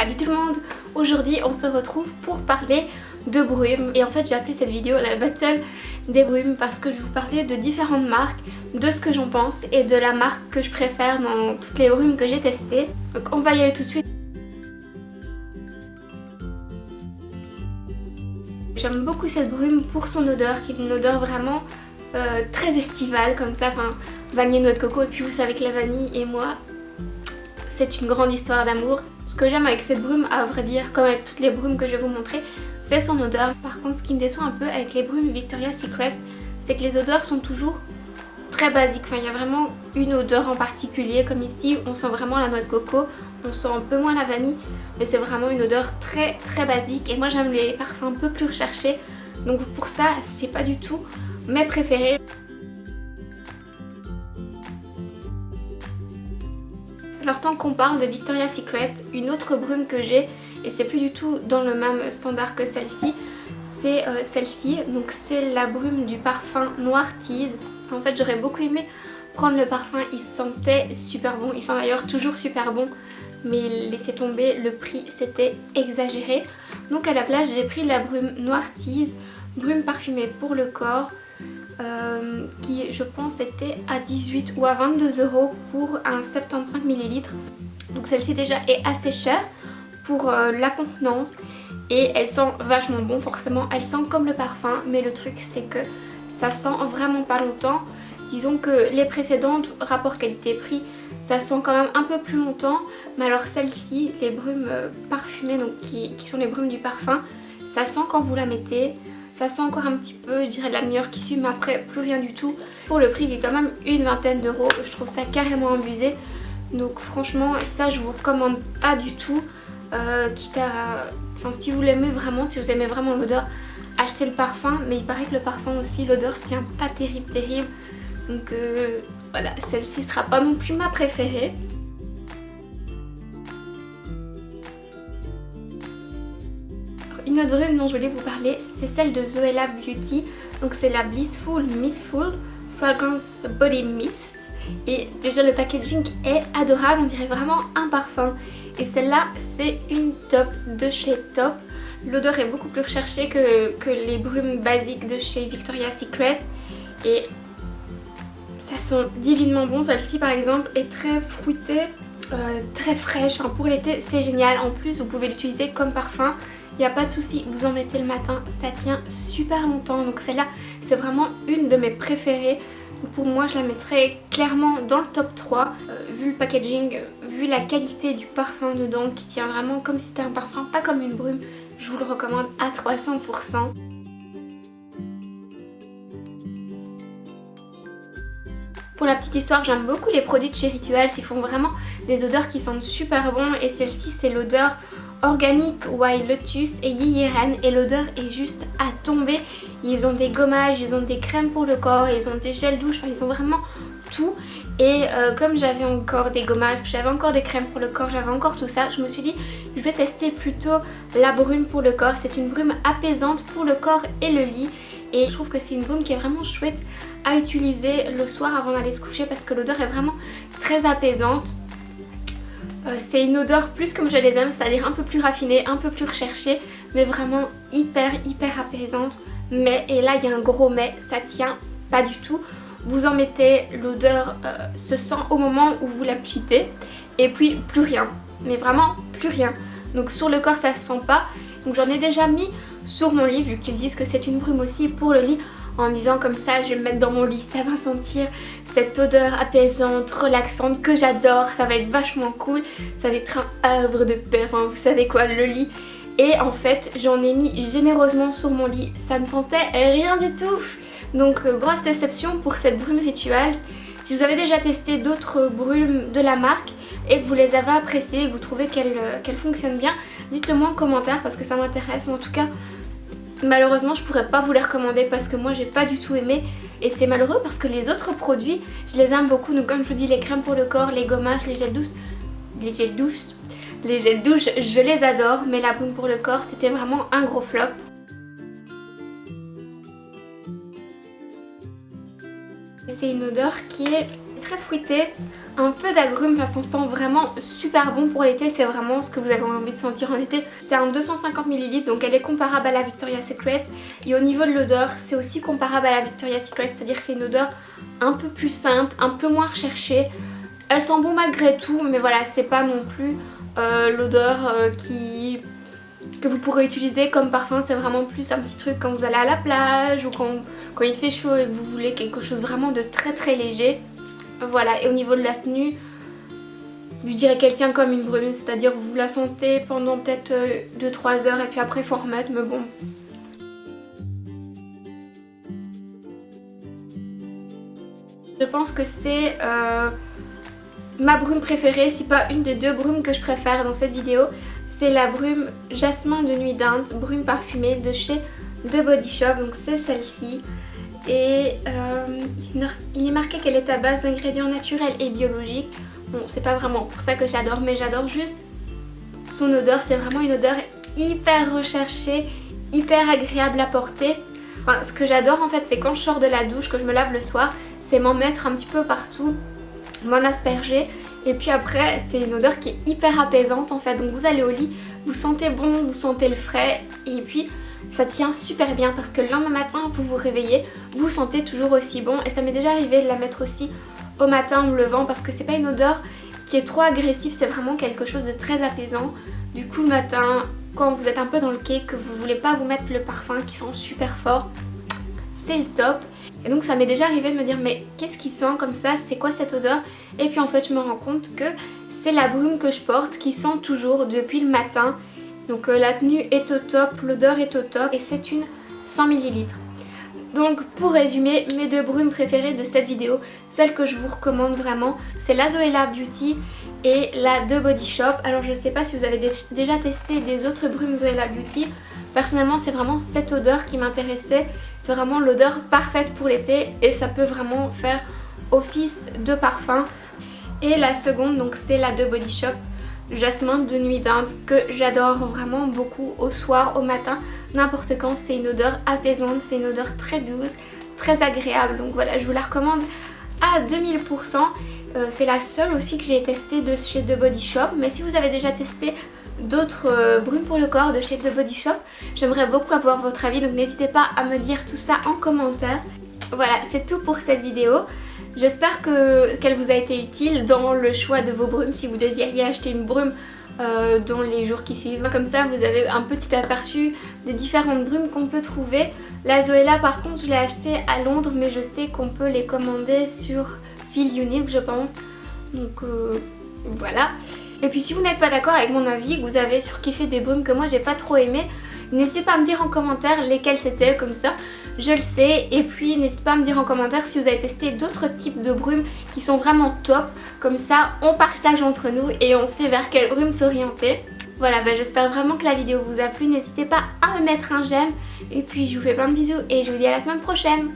Salut tout le monde! Aujourd'hui on se retrouve pour parler de brume et en fait j'ai appelé cette vidéo la battle des brumes parce que je vais vous parler de différentes marques, de ce que j'en pense et de la marque que je préfère dans toutes les brumes que j'ai testées. Donc on va y aller tout de suite. J'aime beaucoup cette brume pour son odeur qui est une odeur vraiment très estivale comme ça, enfin vanille, noix de coco, et puis vous savez que la vanille et moi c'est une grande histoire d'amour. Ce que j'aime avec cette brume, à vrai dire, comme avec toutes les brumes que je vais vous montrer, c'est son odeur. Par contre, ce qui me déçoit un peu avec les brumes Victoria's Secret, c'est que les odeurs sont toujours très basiques. Enfin, il y a vraiment une odeur en particulier, comme ici, on sent vraiment la noix de coco, on sent un peu moins la vanille, mais c'est vraiment une odeur très basique. Et moi, j'aime les parfums un peu plus recherchés, donc pour ça, c'est pas du tout mes préférés. Alors tant qu'on parle de Victoria's Secret, une autre brume que j'ai, et c'est plus du tout dans le même standard que celle-ci, c'est celle-ci. Donc c'est la brume du parfum Noir Tease. En fait j'aurais beaucoup aimé prendre le parfum, il sentait super bon, il sent d'ailleurs toujours super bon, mais laissez tomber, le prix c'était exagéré. Donc à la place j'ai pris la brume Noir Tease, brume parfumée pour le corps. Qui je pense était à 18 ou à 22 € pour un 75 ml. Donc celle-ci déjà est assez chère pour la contenance et elle sent vachement bon, forcément elle sent comme le parfum, mais le truc c'est que ça sent vraiment pas longtemps. Disons que les précédentes, rapport qualité-prix, ça sent quand même un peu plus longtemps, mais alors celle-ci, les brumes parfumées, donc qui sont les brumes du parfum, ça sent quand vous la mettez. Ça sent encore un petit peu, je dirais de la meilleure qui suit, mais après plus rien du tout. Pour le prix qui est quand même une vingtaine d'euros, je trouve ça carrément abusé. Donc franchement ça je vous recommande pas du tout. Quitte à... Enfin si vous l'aimez vraiment, si vous aimez vraiment l'odeur, achetez le parfum. Mais il paraît que le parfum aussi, l'odeur tient pas terrible. Donc voilà, celle-ci sera pas non plus ma préférée. Une autre brume dont je voulais vous parler, c'est celle de Zoella Beauty. Donc c'est la Blissful Mistful Fragrance Body Mist. Et déjà le packaging est adorable, on dirait vraiment un parfum. Et celle-là c'est une top de chez Top. L'odeur est beaucoup plus recherchée que les brumes basiques de chez Victoria's Secret. Et ça sent divinement bon. Celle-ci par exemple est très fruitée, très fraîche. Enfin, pour l'été c'est génial. En plus vous pouvez l'utiliser comme parfum. Il n'y a pas de souci, vous en mettez le matin, ça tient super longtemps. Donc celle-là, c'est vraiment une de mes préférées. Pour moi, je la mettrais clairement dans le top 3. Vu le packaging, vu la qualité du parfum dedans, qui tient vraiment comme si c'était un parfum, pas comme une brume, je vous le recommande à 300%. Pour la petite histoire, j'aime beaucoup les produits de chez Rituals, ils font vraiment des odeurs qui sentent super bon. Et celle-ci, c'est l'odeur Organic Wild Lotus et Yiyiren, et l'odeur est juste à tomber. Ils ont des gommages, ils ont des crèmes pour le corps, ils ont des gels douche, enfin ils ont vraiment tout. Et comme j'avais encore des gommages, j'avais encore des crèmes pour le corps, j'avais encore tout ça, je me suis dit je vais tester plutôt la brume pour le corps. C'est une brume apaisante pour le corps et le lit. Et je trouve que c'est une brume qui est vraiment chouette à utiliser le soir avant d'aller se coucher parce que l'odeur est vraiment très apaisante. C'est une odeur plus comme je les aime, c'est-à-dire un peu plus raffinée, un peu plus recherchée, mais vraiment hyper apaisante. Mais, et là il y a un gros mais, ça tient pas du tout. Vous en mettez, l'odeur se sent au moment où vous la pchitez, et puis plus rien, mais vraiment plus rien. Donc sur le corps ça se sent pas, donc j'en ai déjà mis sur mon lit, vu qu'ils disent que c'est une brume aussi pour le lit, en me disant comme ça je vais le mettre dans mon lit, ça va sentir cette odeur apaisante, relaxante que j'adore, ça va être vachement cool, ça va être un havre de paix, enfin vous savez quoi, le lit. Et en fait j'en ai mis généreusement sur mon lit, ça ne sentait rien du tout. Donc grosse déception pour cette brume Rituals. Si vous avez déjà testé d'autres brumes de la marque et que vous les avez appréciées et que vous trouvez qu'elles fonctionnent bien, dites-le moi en commentaire parce que ça m'intéresse. Mais en tout cas, malheureusement je pourrais pas vous les recommander parce que moi j'ai pas du tout aimé. Et c'est malheureux parce que les autres produits, je les aime beaucoup. Donc comme je vous dis, les crèmes pour le corps, les gommages, les gels douches, je les adore. Mais la brume pour le corps, c'était vraiment un gros flop. C'est une odeur qui est très fruitée, un peu d'agrumes, ça sent vraiment super bon pour l'été, c'est vraiment ce que vous avez envie de sentir en été. C'est un 250 ml, donc elle est comparable à la Victoria's Secret. Et au niveau de l'odeur, c'est aussi comparable à la Victoria's Secret, c'est-à-dire que c'est une odeur un peu plus simple, un peu moins recherchée. Elle sent bon malgré tout, mais voilà, c'est pas non plus l'odeur que vous pourrez utiliser comme parfum. C'est vraiment plus un petit truc quand vous allez à la plage ou quand il fait chaud et que vous voulez quelque chose vraiment de très très léger. Voilà, et au niveau de la tenue, je dirais qu'elle tient comme une brume, c'est-à-dire vous la sentez pendant peut-être 2-3 heures et puis après il faut remettre, mais bon. Je pense que c'est ma brume préférée, si pas une des 2 brumes que je préfère dans cette vidéo. C'est la brume Jasmin de Nuit d'Inde, brume parfumée de chez The Body Shop, donc c'est celle-ci. Et il est marqué qu'elle est à base d'ingrédients naturels et biologiques. Bon, c'est pas vraiment pour ça que je l'adore, mais j'adore juste son odeur. C'est vraiment une odeur hyper recherchée, hyper agréable à porter. Enfin, ce que j'adore en fait, c'est quand je sors de la douche, que je me lave le soir, c'est m'en mettre un petit peu partout, m'en asperger. Et puis après, c'est une odeur qui est hyper apaisante en fait. Donc vous allez au lit, vous sentez bon, vous sentez le frais. Et puis ça tient super bien parce que le lendemain matin, vous vous réveillez, vous sentez toujours aussi bon. Et ça m'est déjà arrivé de la mettre aussi au matin en me levant parce que c'est pas une odeur qui est trop agressive. C'est vraiment quelque chose de très apaisant. Du coup le matin, quand vous êtes un peu dans le quai, que vous voulez pas vous mettre le parfum qui sent super fort, c'est le top. Et donc ça m'est déjà arrivé de me dire mais qu'est-ce qui sent comme ça, c'est quoi cette odeur? Et puis en fait je me rends compte que c'est la brume que je porte qui sent toujours depuis le matin. Donc la tenue est au top, l'odeur est au top et c'est une 100 ml. Donc pour résumer, mes 2 brumes préférées de cette vidéo, celle que je vous recommande vraiment, c'est la Zoella Beauty et la The Body Shop. Alors je sais pas si vous avez déjà testé des autres brumes Zoella Beauty. Personnellement c'est vraiment cette odeur qui m'intéressait. C'est vraiment l'odeur parfaite pour l'été et ça peut vraiment faire office de parfum. Et la seconde, donc c'est la The Body Shop Jasmin de Nuit d'Inde que j'adore vraiment beaucoup au soir, au matin, n'importe quand. C'est une odeur apaisante, c'est une odeur très douce, très agréable. Donc voilà, je vous la recommande à 2000%. C'est la seule aussi que j'ai testée de chez The Body Shop. Mais si vous avez déjà testé d'autres brumes pour le corps de chez The Body Shop, j'aimerais beaucoup avoir votre avis, donc n'hésitez pas à me dire tout ça en commentaire. Voilà, c'est tout pour cette vidéo. J'espère qu'elle vous a été utile dans le choix de vos brumes si vous désiriez acheter une brume dans les jours qui suivent. Comme ça vous avez un petit aperçu des différentes brumes qu'on peut trouver. La Zoella par contre je l'ai achetée à Londres, mais je sais qu'on peut les commander sur Feel Unique je pense. Donc voilà. Et puis si vous n'êtes pas d'accord avec mon avis, que vous avez surkiffé des brumes que moi j'ai pas trop aimé, n'hésitez pas à me dire en commentaire lesquelles c'était, comme ça je le sais. Et puis n'hésitez pas à me dire en commentaire si vous avez testé d'autres types de brumes qui sont vraiment top, comme ça on partage entre nous et on sait vers quelle brume s'orienter. Voilà, j'espère vraiment que la vidéo vous a plu, n'hésitez pas à me mettre un j'aime et puis je vous fais plein de bisous et je vous dis à la semaine prochaine.